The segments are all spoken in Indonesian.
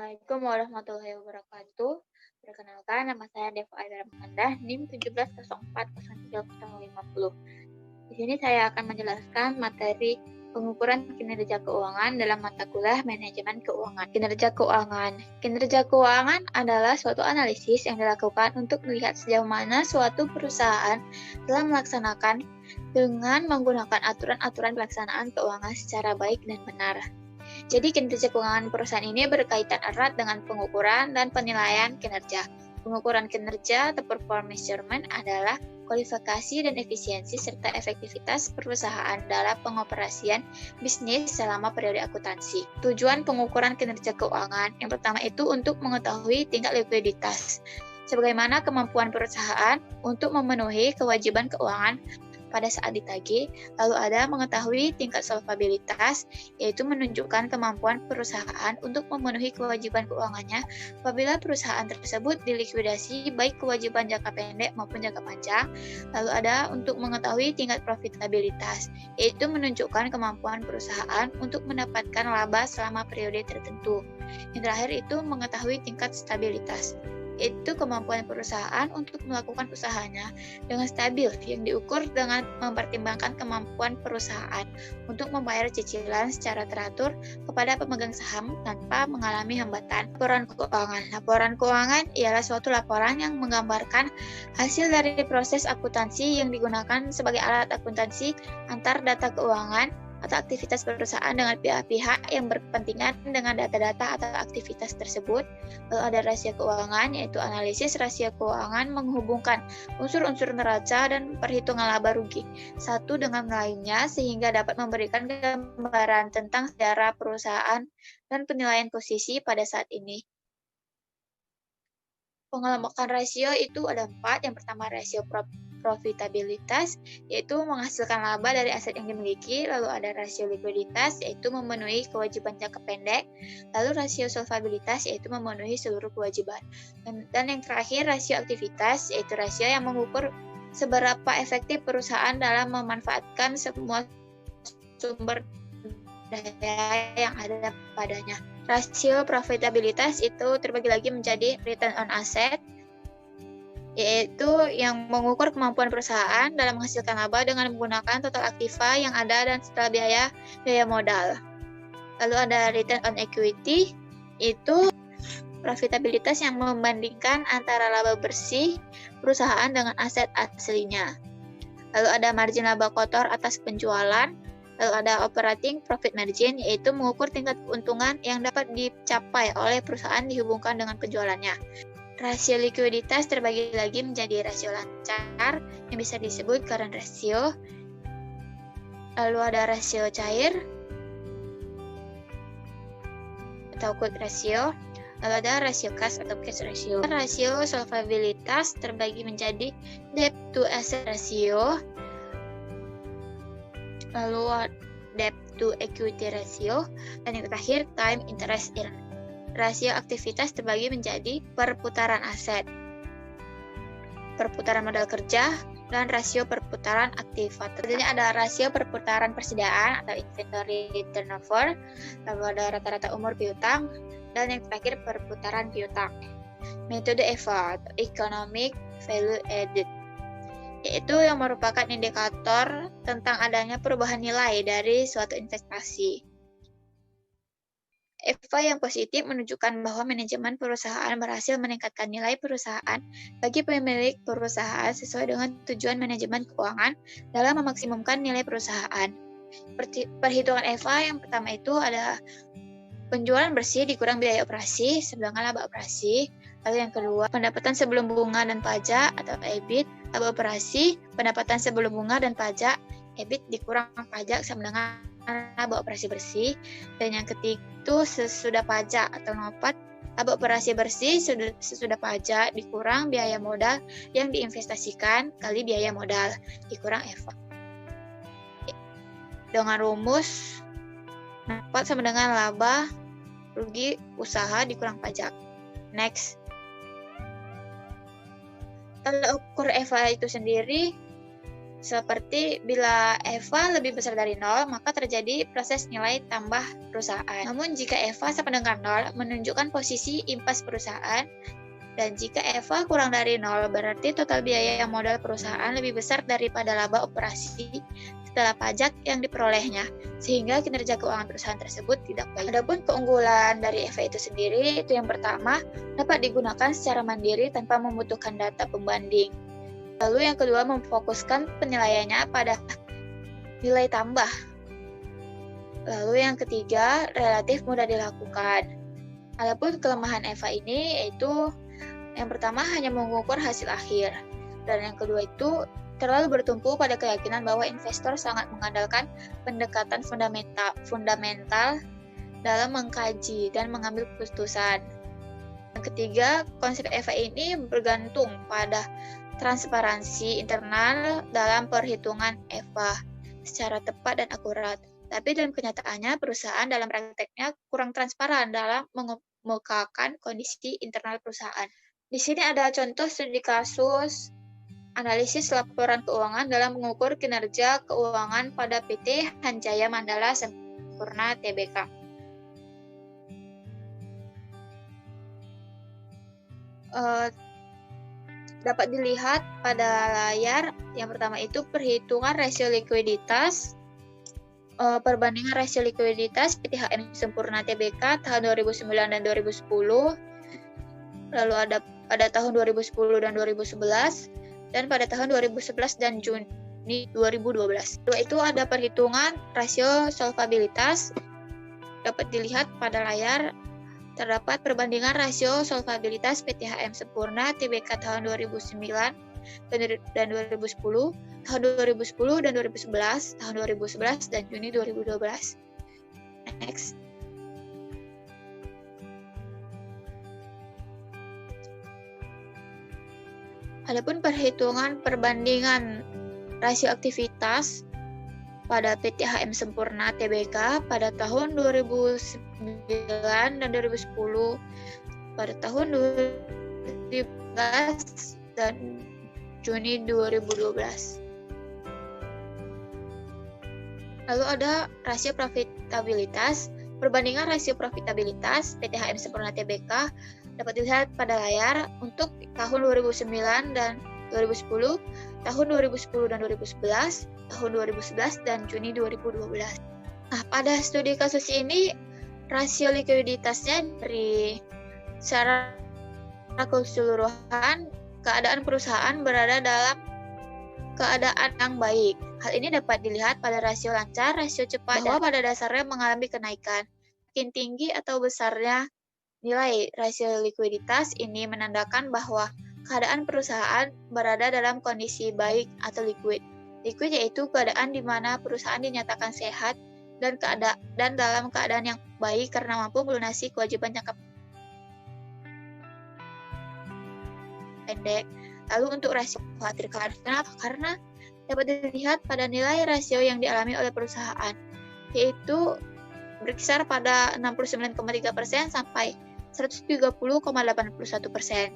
Assalamualaikum warahmatullahi wabarakatuh. Perkenalkan, nama saya Deva Aizara Makandah, NIM 17040350. Di sini saya akan menjelaskan materi pengukuran kinerja keuangan dalam mata kuliah manajemen keuangan. Kinerja keuangan. Kinerja keuangan adalah suatu analisis yang dilakukan untuk melihat sejauh mana suatu perusahaan telah melaksanakan dengan menggunakan aturan-aturan pelaksanaan keuangan secara baik dan benar. Jadi kinerja keuangan perusahaan ini berkaitan erat dengan pengukuran dan penilaian kinerja. Pengukuran kinerja atau performance measurement adalah kualifikasi dan efisiensi serta efektivitas perusahaan dalam pengoperasian bisnis selama periode akuntansi. Tujuan pengukuran kinerja keuangan yang pertama itu untuk mengetahui tingkat likuiditas, sebagaimana kemampuan perusahaan untuk memenuhi kewajiban keuangan pada saat ditagih. Lalu ada mengetahui tingkat solvabilitas, yaitu menunjukkan kemampuan perusahaan untuk memenuhi kewajiban keuangannya apabila perusahaan tersebut dilikuidasi baik kewajiban jangka pendek maupun jangka panjang. Lalu ada untuk mengetahui tingkat profitabilitas, yaitu menunjukkan kemampuan perusahaan untuk mendapatkan laba selama periode tertentu. Yang terakhir itu mengetahui tingkat stabilitas, yaitu kemampuan perusahaan untuk melakukan usahanya dengan stabil yang diukur dengan mempertimbangkan kemampuan perusahaan untuk membayar cicilan secara teratur kepada pemegang saham tanpa mengalami hambatan. Laporan keuangan. Laporan keuangan ialah suatu laporan yang menggambarkan hasil dari proses akuntansi yang digunakan sebagai alat akuntansi antar data keuangan atau aktivitas perusahaan dengan pihak-pihak yang berkepentingan dengan data-data atau aktivitas tersebut. Lalu ada rasio keuangan, yaitu analisis rasio keuangan menghubungkan unsur-unsur neraca dan perhitungan laba rugi satu dengan lainnya sehingga dapat memberikan gambaran tentang sejarah perusahaan dan penilaian posisi pada saat ini. Pengelompokan rasio itu ada 4. Yang pertama rasio profitabilitas, yaitu menghasilkan laba dari aset yang dimiliki. Lalu ada rasio likuiditas, yaitu memenuhi kewajiban jangka pendek. Lalu rasio solvabilitas, yaitu memenuhi seluruh kewajiban. Dan yang terakhir rasio aktivitas, yaitu rasio yang mengukur seberapa efektif perusahaan dalam memanfaatkan semua sumber daya yang ada padanya. Rasio profitabilitas itu terbagi lagi menjadi return on asset, yaitu yang mengukur kemampuan perusahaan dalam menghasilkan laba dengan menggunakan total aktiva yang ada dan setelah biaya modal. Lalu ada return on equity, itu profitabilitas yang membandingkan antara laba bersih perusahaan dengan aset aslinya. Lalu ada margin laba kotor atas penjualan. Lalu ada operating profit margin, yaitu mengukur tingkat keuntungan yang dapat dicapai oleh perusahaan dihubungkan dengan penjualannya. Rasio likuiditas terbagi lagi menjadi rasio lancar yang bisa disebut current ratio. Lalu ada rasio cair atau quick ratio. Lalu ada rasio cash atau cash ratio. Rasio solvabilitas terbagi menjadi debt to asset ratio. Lalu debt to equity ratio, dan yang terakhir time interest rasio aktivitas terbagi menjadi perputaran aset, perputaran modal kerja, dan rasio perputaran aktiva. Tentunya ada rasio perputaran persediaan atau inventory turnover, lalu ada rata-rata umur piutang, dan yang terakhir perputaran piutang. Metode EVA atau Economic Value Added, yaitu yang merupakan indikator tentang adanya perubahan nilai dari suatu investasi. EVA yang positif menunjukkan bahwa manajemen perusahaan berhasil meningkatkan nilai perusahaan bagi pemilik perusahaan sesuai dengan tujuan manajemen keuangan dalam memaksimumkan nilai perusahaan. Perhitungan EVA yang pertama itu ada penjualan bersih dikurang biaya operasi, sedangkan laba operasi. Lalu yang kedua, pendapatan sebelum bunga dan pajak atau EBIT, laba operasi, pendapatan sebelum bunga dan pajak, EBIT dikurang pajak sama dengan laba operasi bersih. Dan yang ketiga itu sesudah pajak atau NOPAT, laba operasi bersih sesudah pajak dikurang biaya modal yang diinvestasikan kali biaya modal dikurang EVA. Dengan rumus NOPAT sama dengan laba rugi usaha dikurang pajak. Next. Tolak ukur EVA itu sendiri Seperti bila EVA lebih besar dari 0, maka terjadi proses nilai tambah perusahaan. Namun jika EVA sama dengan 0, menunjukkan posisi impas perusahaan, dan jika EVA kurang dari 0, berarti total biaya modal perusahaan lebih besar daripada laba operasi setelah pajak yang diperolehnya, sehingga kinerja keuangan perusahaan tersebut tidak baik. Adapun keunggulan dari EVA itu sendiri, itu yang pertama, dapat digunakan secara mandiri tanpa membutuhkan data pembanding. Lalu yang kedua, memfokuskan penilaiannya pada nilai tambah. Lalu yang ketiga, relatif mudah dilakukan. Adapun kelemahan EVA ini yaitu yang pertama hanya mengukur hasil akhir, dan yang kedua itu terlalu bertumpu pada keyakinan bahwa investor sangat mengandalkan pendekatan fundamental dalam mengkaji dan mengambil keputusan. Yang ketiga, konsep EVA ini bergantung pada transparansi internal dalam perhitungan EVA secara tepat dan akurat. Tapi dalam kenyataannya, perusahaan dalam prakteknya kurang transparan dalam mengemukakan kondisi internal perusahaan. Di sini ada contoh studi kasus analisis laporan keuangan dalam mengukur kinerja keuangan pada PT Hanjaya Mandala Sempurna Tbk. Dapat dilihat pada layar yang pertama itu perhitungan rasio likuiditas, perbandingan rasio likuiditas PT HM Sempurna Tbk tahun 2009 dan 2010, lalu ada pada tahun 2010 dan 2011, dan pada tahun 2011 dan Juni 2012. Lalu itu ada perhitungan rasio solvabilitas, dapat dilihat pada layar. Terdapat perbandingan rasio solvabilitas PT HM Sempurna Tbk tahun 2009 dan 2010, tahun 2010 dan 2011, tahun 2011 dan Juni 2012. Next. Adapun perhitungan perbandingan rasio aktivitas pada PT HM Sempurna Tbk pada tahun 2009 dan 2010, pada tahun 2011 dan Juni 2012. Lalu ada rasio profitabilitas. Perbandingan rasio profitabilitas PT HM Sempurna Tbk dapat dilihat pada layar untuk tahun 2009 dan 2010, tahun 2010 dan 2011, tahun 2011 dan Juni 2012. Nah, pada studi kasus ini rasio likuiditasnya dari secara keseluruhan keadaan perusahaan berada dalam keadaan yang baik. Hal ini dapat dilihat pada rasio lancar, rasio cepat, bahwa pada dasarnya mengalami kenaikan. Makin tinggi atau besarnya nilai rasio likuiditas ini menandakan bahwa keadaan perusahaan berada dalam kondisi baik atau liquid. Liquid yaitu keadaan di mana perusahaan dinyatakan sehat dan dalam keadaan yang baik karena mampu melunasi kewajiban jangka pendek. Lalu untuk rasio khawatirkan, kenapa? Karena dapat dilihat pada nilai rasio yang dialami oleh perusahaan, yaitu berkisar pada 69,3% sampai 130,81%.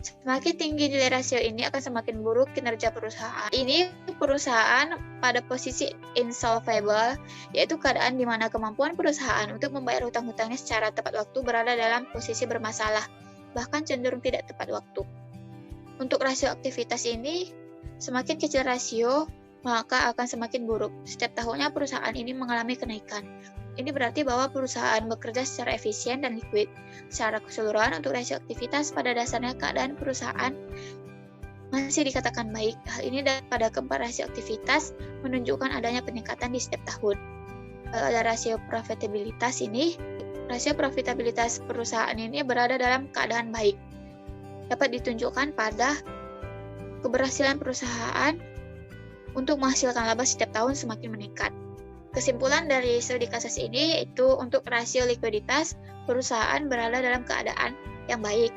Semakin tinggi nilai rasio ini akan semakin buruk kinerja perusahaan. Ini perusahaan pada posisi insolvable, yaitu keadaan di mana kemampuan perusahaan untuk membayar hutang-hutangnya secara tepat waktu berada dalam posisi bermasalah, bahkan cenderung tidak tepat waktu. Untuk rasio aktivitas ini, semakin kecil rasio, maka akan semakin buruk. Setiap tahunnya perusahaan ini mengalami kenaikan. Ini berarti bahwa perusahaan bekerja secara efisien dan liquid. Secara keseluruhan untuk rasio aktivitas pada dasarnya keadaan perusahaan masih dikatakan baik. Hal ini pada keempat rasio aktivitas menunjukkan adanya peningkatan di setiap tahun. Lalu ada rasio profitabilitas ini. Rasio profitabilitas perusahaan ini berada dalam keadaan baik. Dapat ditunjukkan pada keberhasilan perusahaan untuk menghasilkan laba setiap tahun semakin meningkat. Kesimpulan dari studi kasus ini yaitu untuk rasio likuiditas perusahaan berada dalam keadaan yang baik.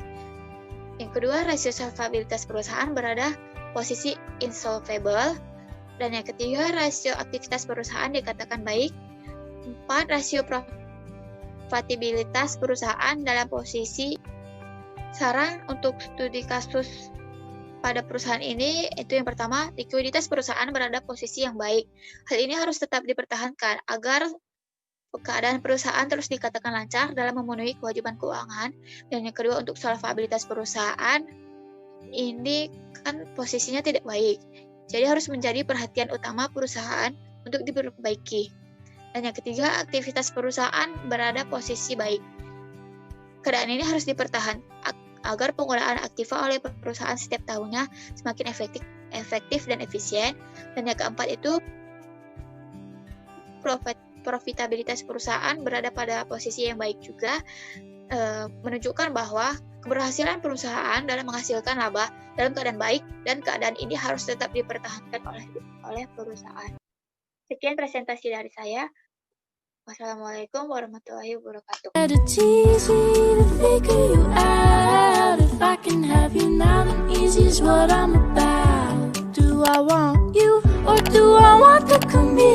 Yang kedua, rasio solvabilitas perusahaan berada posisi insolvable. Dan yang ketiga, rasio aktivitas perusahaan dikatakan baik. 4, rasio profitabilitas perusahaan dalam posisi. Saran untuk studi kasus pada perusahaan ini, itu yang pertama, likuiditas perusahaan berada posisi yang baik. Hal ini harus tetap dipertahankan agar keadaan perusahaan terus dikatakan lancar dalam memenuhi kewajiban keuangan. Dan yang kedua, untuk solvabilitas perusahaan, ini kan posisinya tidak baik. Jadi harus menjadi perhatian utama perusahaan untuk diperbaiki. Dan yang ketiga, aktivitas perusahaan berada posisi baik. Keadaan ini harus dipertahankan agar penggunaan aktiva oleh perusahaan setiap tahunnya semakin efektif dan efisien. Dan yang keempat itu, profitabilitas perusahaan berada pada posisi yang baik juga, menunjukkan bahwa keberhasilan perusahaan dalam menghasilkan laba dalam keadaan baik, dan keadaan ini harus tetap dipertahankan oleh perusahaan. Sekian presentasi dari saya. Wassalamualaikum warahmatullahi wabarakatuh. Do I want you or do I want the community?